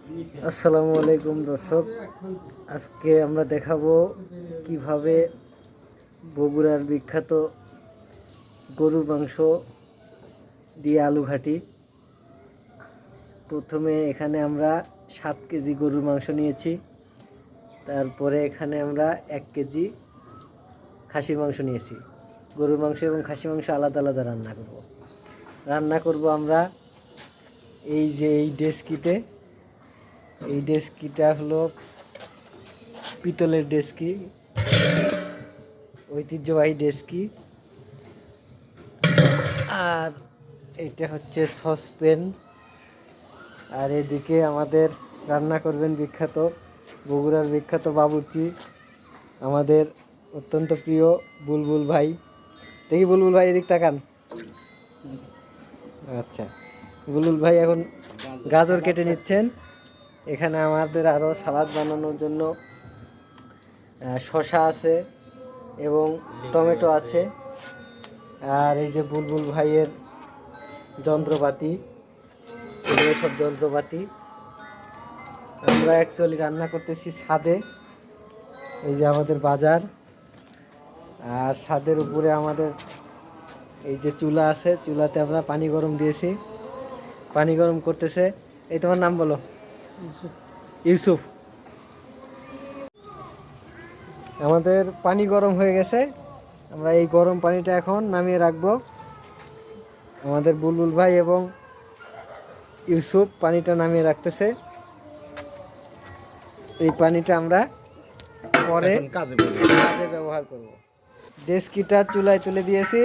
আসসালামু আলাইকুম দর্শক, আজকে আমরা দেখাবো কিভাবে বগুড়ার বিখ্যাত গরুর মাংস দিয়ে আলু ঘাটি। প্রথমে এখানে আমরা 7 কেজি গরুর মাংস নিয়েছি, তারপরে এখানে আমরা 1 কেজি খাসির মাংস নিয়েছি। গরুর মাংস এবং খাসি মাংস আলাদা আলাদা রান্না করব আমরা এই যে এই ডেস্কিটা হলো পিতলের ডেস্কি, ঐতিহ্যবাহী ডেস্কি। আর এটা হচ্ছে সসপ্যান। আর এদিকে আমাদের রান্না করবেন বিখ্যাত বগুড়ার বিখ্যাত বাবুর্চি, আমাদের অত্যন্ত প্রিয় বুলবুল ভাই। দেখি বুলবুল ভাই এদিক তাকান। আচ্ছা, বুলবুল ভাই এখন গাজর কেটে নিচ্ছেন। এখানে আমাদের আরও সালাদ বানানোর জন্য শসা আছে এবং টমেটো আছে। আর এই যে বুলবুল ভাইয়ের যন্ত্রপাতি, এগুলো সব যন্ত্রপাতি। আমরা অ্যাকচুয়ালি রান্না করতেছি ছাদে। এই যে আমাদের বাজার, আর ছাদের উপরে আমাদের এই যে চুলা আছে, চুলাতে আমরা পানি গরম দিয়েছি, পানি গরম করতেছে। এই তোমার নাম বলো? ইউসুফ। আমাদের পানি গরম হয়ে গেছে, আমরা এই গরম পানিটা এখন নামিয়ে রাখবো। আমাদের বুলবুল ভাই এবং ইউসুফ পানিটা নামিয়ে রাখতেছে। এই পানিটা আমরা পরে কাজে ব্যবহার করব। ডেস্কিটা চুলায় তুলে দিয়েছি।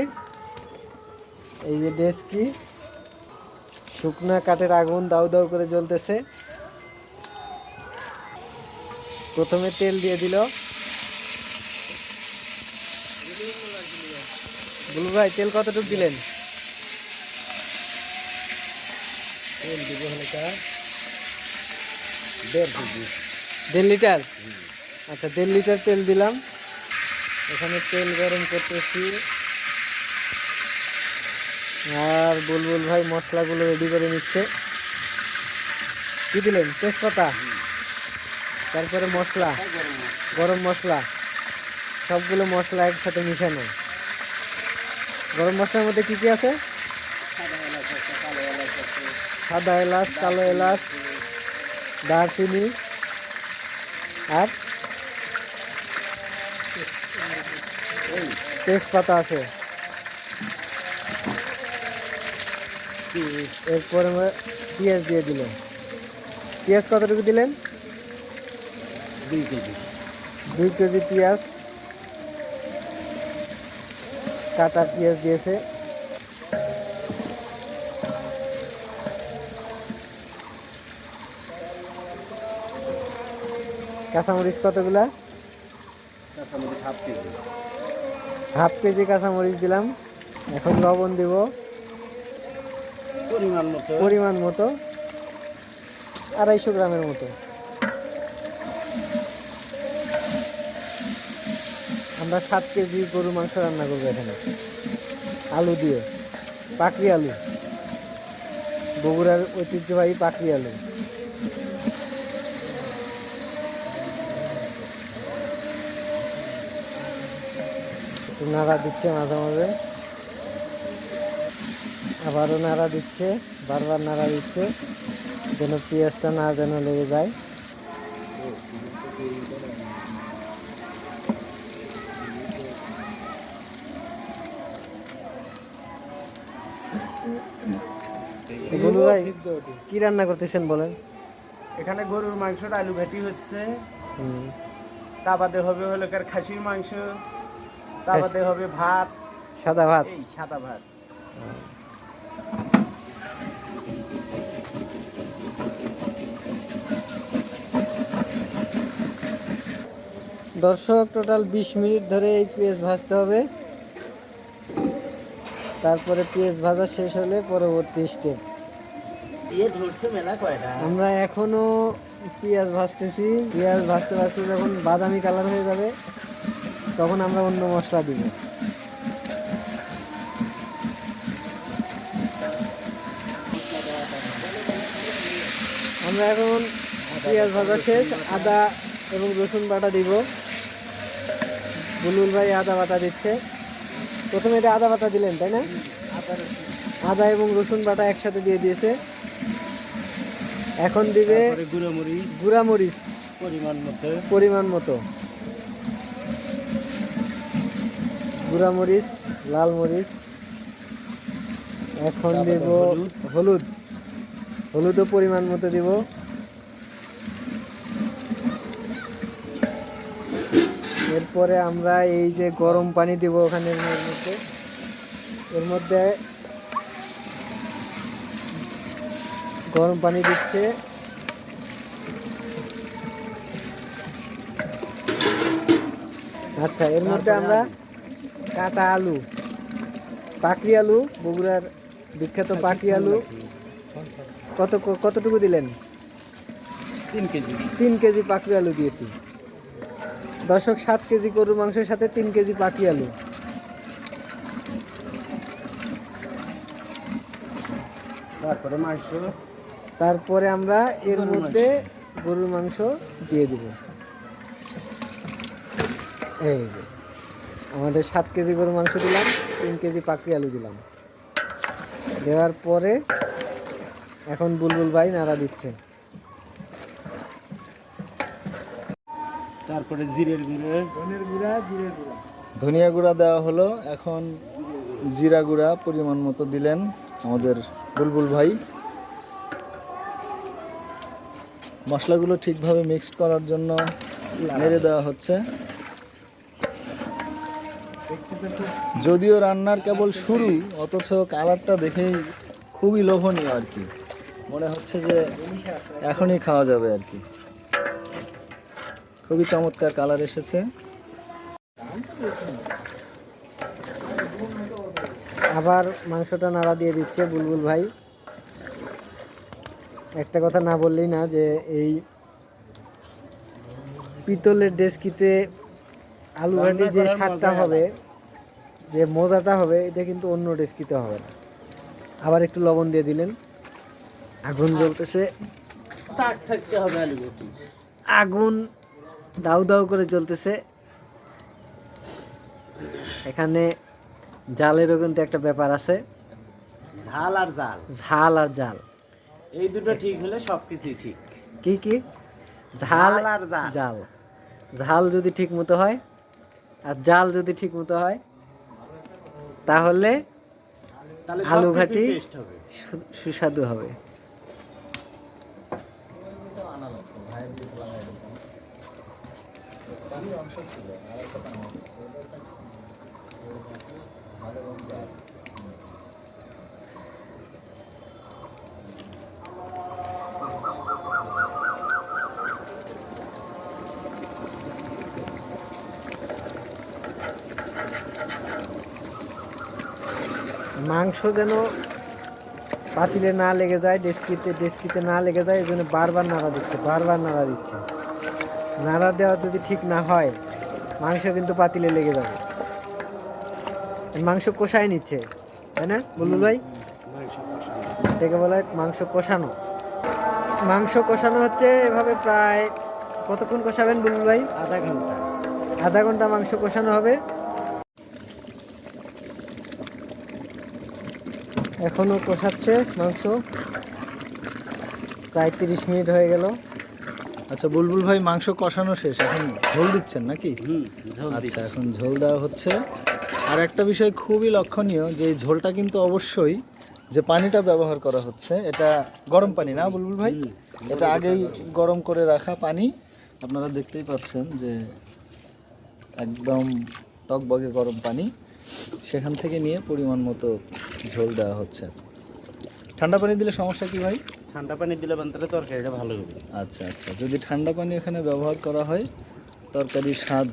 এই যে ডেস্কি, শুকনা কাঠের আগুন দাউ দাউ করে জ্বলতেছে। প্রথমে তেল দিয়ে দিল। বুলবুল ভাই তেল কতটুকু দিলেন? তেল দিব হালকা 1.5 লিটার। আচ্ছা, 1.5 লিটার তেল দিলাম। এখানে তেল গরম করতেছি, আর বুলবুল ভাই মশলাগুলো রেডি করে নিচ্ছে। কি দিলেন? তেজপাতা, তারপরে মশলা, গরম মশলা, সবগুলো মশলা একসাথে মিশানো। গরম মশলার মধ্যে কি কি আছে? সাদা এলাচ, কালো এলাচ, দারচিনি, আর তেজপাতা আছে। এরপরে পেঁয়াজ দিয়ে দিলেন। পেঁয়াজ কতটুকু দিলেন? 2 কেজি। 2 কেজি পেঁয়াজ, কাটা পেঁয়াজ দিয়েছে। কাঁচামরিচ কতগুলা? কাঁচামরিচ হাফ কেজি কাঁচামরিচ দিলাম। এখন লবণ দিব পরিমাণ মতো, 250 গ্রামের মতো। আমরা 7 কেজি গরু মাংস রান্না করবো এখানে, আলু দিয়ে, পাকড়ি আলু, বগুড়ার ঐতিহ্যবাহী পাকড়ি আলু। একটু নাড়া দিচ্ছে মাঝে মাঝে, আবারও নাড়া দিচ্ছে, বারবার নাড়া দিচ্ছে, যেন পেঁয়াজটা না যেন লেগে যায়। কি রান্না করতেছেন বলেন? এখানে গরুর মাংসটা আলু ঘাটি হচ্ছে, তা বাদে হবে হলো খাসির মাংস, তা বাদে হবে ভাত, সাদা ভাত। এই সাদা ভাত। দর্শক, টোটাল 20 মিনিট ধরে এই পেঁয়াজ ভাজতে হবে। তারপরে পেঁয়াজ ভাজা শেষ হলে পরবর্তী স্টেপ। আমরা এখনো পেঁয়াজ ভাজতেছি। পেঁয়াজ ভাজতে ভাজতে যখন বাদামি কালার হয়ে যাবে, তখন আমরা অন্য মশলা দিব। আমরা এখন পেঁয়াজ ভাজা শেষ, আদা এবং রসুন বাটা দিব। বুলবুল ভাই আদা বাটা দিচ্ছে। প্রথমে এটা আদা বাটা দিলেন তাই না? আদা এবং রসুন বাটা একসাথে দিয়ে দিয়েছে। এখন দিবে গুঁড়া মরিচ পরিমাণ মতো, গুঁড়া মরিচ, লাল মরিচ। এখন দিব হলুদ, হলুদও পরিমাণ মতো দিব। এরপরে আমরা এই যে গরম পানি দিব ওখানে, এর মধ্যে গরম পানি দিচ্ছে। আচ্ছা, এর মধ্যে আমরা কাটা আলু, পাকড়ি আলু, বগুড়ার বিখ্যাত পাকড়ি আলু কতটুকু দিলেন? 3 কেজি পাকড়ি আলু দিয়েছি। দর্শক, 7 কেজি গরুর মাংসের সাথে 3 কেজি পাকড়ি আলু। তারপরে আমরা এর মধ্যে গরুর মাংস দিয়ে দিব। এই যে আমাদের 7 কেজি গরুর মাংস দিলাম, 3 কেজি পাকড়ি আলু দিলাম। দেওয়ার পরে এখন বুলবুল ভাই নাড়া দিচ্ছে। তারপরে জিরের গুঁড়ো, ধনিয়া গুঁড়া দেওয়া হলো। এখন জিরা গুঁড়া পরিমাণ মতো দিলেন আমাদের বুলবুল ভাই। মশলাগুলো ঠিকভাবে মিক্সড করার জন্য নেড়ে দেওয়া হচ্ছে। যদিও রান্নার কেবল শুরু, অথচ কালারটা দেখেই খুবই লোভনীয় আর কি। মনে হচ্ছে যে এখনই খাওয়া যাবে আর কি। খুবই চমৎকার কালার এসেছে। আবার মাংসটা নাড়া দিয়ে দিচ্ছে বুলবুল ভাই। একটা কথা না বললেই না, যে এই পিতলের ডেস্কিতে আলু ঘাটি যে স্বাদটা হবে, যে মজাটা হবে, এটা কিন্তু অন্য ডেস্কিতে হবে না। আবার একটু লবণ দিয়ে দিলেন। আগুন জ্বলতেছে, থাকতে হবে আলু ঘাটি। আগুন দাউ দাউ করে জ্বলতেছে। এখানে জালেরও কিন্তু একটা ব্যাপার আছে, ঝাল আর জাল, ঝাল আর জাল, এই দুটো ঠিক হলে সবকিছুই ঠিক। কি কি? ঝাল আর জাল। জাল, ঝাল যদি ঠিক মতো হয় আর জাল যদি ঠিক মতো হয়, তাহলে আলু ঘাটি সুস্বাদু হবে। মাংস যেন পাতিলে না লেগে যায়, ডেস্কিতে না লেগে যায়, এই জন্য বারবার নাড়া দিচ্ছে, নাড়া দেওয়া যদি ঠিক না হয়, মাংস কিন্তু পাতিলে লেগে যাবে। মাংস কষাই নিচ্ছে, তাই না বুলবুল ভাই? এটাকে বলা হয় মাংস কষানো। মাংস কষানো হচ্ছে এভাবে। প্রায় কতক্ষণ কষাবেন বুলবুল ভাই? আধা ঘন্টা মাংস কষানো হবে। এখনো কষাচ্ছে মাংস, প্রায় 30 মিনিট হয়ে গেল। আচ্ছা বুলবুল ভাই, মাংস কষানো শেষ, এখন ঝোল দিচ্ছেন নাকি? আচ্ছা, এখন ঝোল দেওয়া হচ্ছে। আর একটা বিষয় খুবই লক্ষণীয়, যে এই ঝোলটা কিন্তু অবশ্যই, যে পানিটা ব্যবহার করা হচ্ছে, এটা গরম পানি না বুলবুল ভাই? এটা আগেই গরম করে রাখা পানি। আপনারা দেখতেই পাচ্ছেন যে একদম টকবগে গরম পানি, সেখান থেকে নিয়ে পরিমাণ মতো ঝোল দেওয়া হচ্ছে। ঠান্ডা পানি দিলে সমস্যা কি ভাই? ঠান্ডা পানি দিলে বান্তারে তরকারিটা ভালো হবে। আচ্ছা আচ্ছা, যদি ঠান্ডা পানি এখানে ব্যবহার করা হয়, তরকারির স্বাদ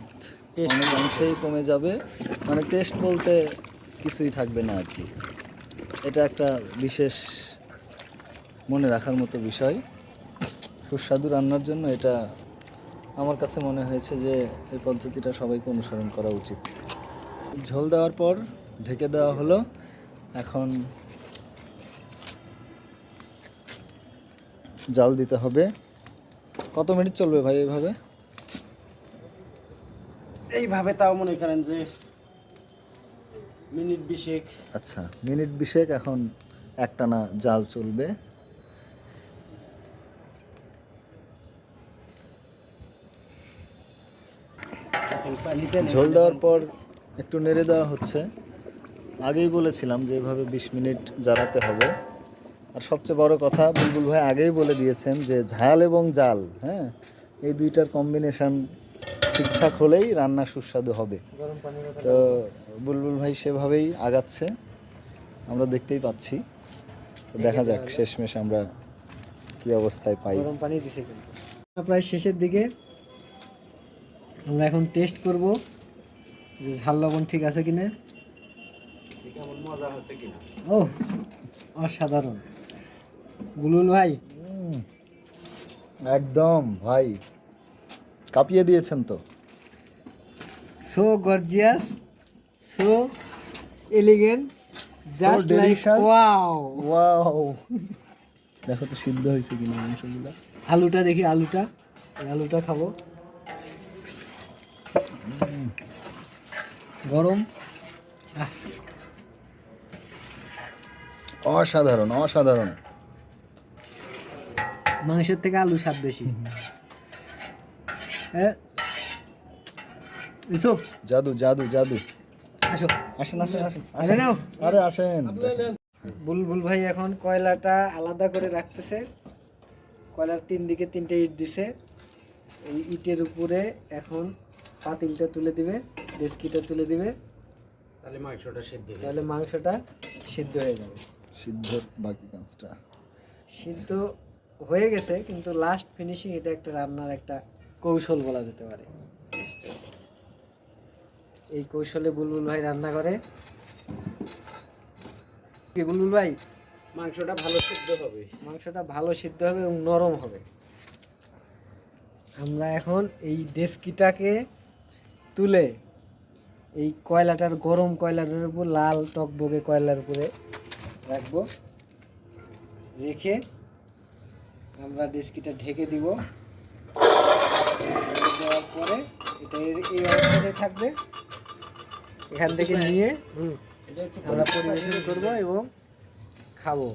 অনেক অংশেই কমে যাবে। মানে টেস্ট বলতে কিছুই থাকবে না আর কি। এটা একটা বিশেষ মনে রাখার মতো বিষয়। সুস্বাদু রান্নার জন্য এটা আমার কাছে মনে হয়েছে যে এই পদ্ধতিটা সবাইকে অনুসরণ করা উচিত। ঝোল দেওয়ার পর ঢেকে দেওয়া হলো। এখন জাল দিতে হবে। কত মিনিট চলবে ভাই এইভাবে? এইভাবে তাও মনে করেন যে মিনিট 20 আচ্ছা, মিনিট 20 এখন একটানা জাল চলবে। এখন পানিটা ঝোল দেওয়ার পর একটু নেড়ে দেওয়া হচ্ছে। আগেই বলেছিলাম যে এভাবে 20 মিনিট জ্বালাতে হবে। আর সবচেয়ে বড় কথা, বুলবুল ভাই আগেই বলে দিয়েছেন যে ঝাল এবং জাল, হ্যাঁ, এই দুইটার কম্বিনেশন ঠিকঠাক হলেই রান্না সুস্বাদু হবে। গরম পানির কথা তো বুলবুল ভাই সেভাবেই আগাচ্ছে, আমরা দেখতেই পাচ্ছি। তো দেখা যাক শেষমেশ আমরা কি অবস্থায় পাই। গরম পানি দিছে কিন্তু প্রায় শেষের দিকে। আমরা এখন টেস্ট করব যে ঝাল লবণ ঠিক আছে কিনা। কেমন মজা হচ্ছে কিনা। ও অসাধারণ বুলবুল ভাই, একদম ভাই কাঁপিয়ে দিয়েছেন তো। So gorgeous, so elegant, just like delicious. Wow. Wow, দেখো তো সিদ্ধ হয়েছে কিনা মাংসগুলো। আলুটা দেখি, আলুটা, এই আলুটা খাবো। গরম, অসাধারণ অসাধারণ। মাংসের থেকে আলু স্বাদ বেশি। হ্যাঁ ইউসুফ, জাদু জাদু জাদু। আসো আসেন আসেন আসেন আসে নাও। আরে আসেন। বুলবুল ভাই এখন কয়লাটা আলাদা করে রাখতেছে। কয়লার 3 দিকে 3টে ইট দিছে। এই ইটের উপরে এখন পাতিলটা তুলে দিবে, ডেস্কিটা তুলে দিবে, তাহলে মাংসটা সিদ্ধ হবে। তাহলে মাংসটা সিদ্ধ হয়ে যাবে। সিদ্ধ বাকি কাজটা। সিদ্ধ হয়ে গেছে, কিন্তু লাস্ট ফিনিশিং এটা একটা রান্নার একটা কৌশল বলা যেতে পারে। এই কৌশলে বুলবুল ভাই রান্না করে। কি বুলবুল ভাই, মাংসটা ভালো সিদ্ধ হবে। মাংসটা ভালো সিদ্ধ হবে এবং নরম হবে। আমরা এখন এই ডেস্কিটাকে তুলে এই কয়লাটার, গরম কয়লাটার উপর, লাল টকবগে কয়লার উপরে রাখবো। রেখে আমরা ডেস্কিটা ঢেকে দিব। দেওয়ার পরে এটা এই অবস্থাতে থাকবে। এখান থেকে নিয়ে আমরা পরিবেশন করবো এবং খাবো।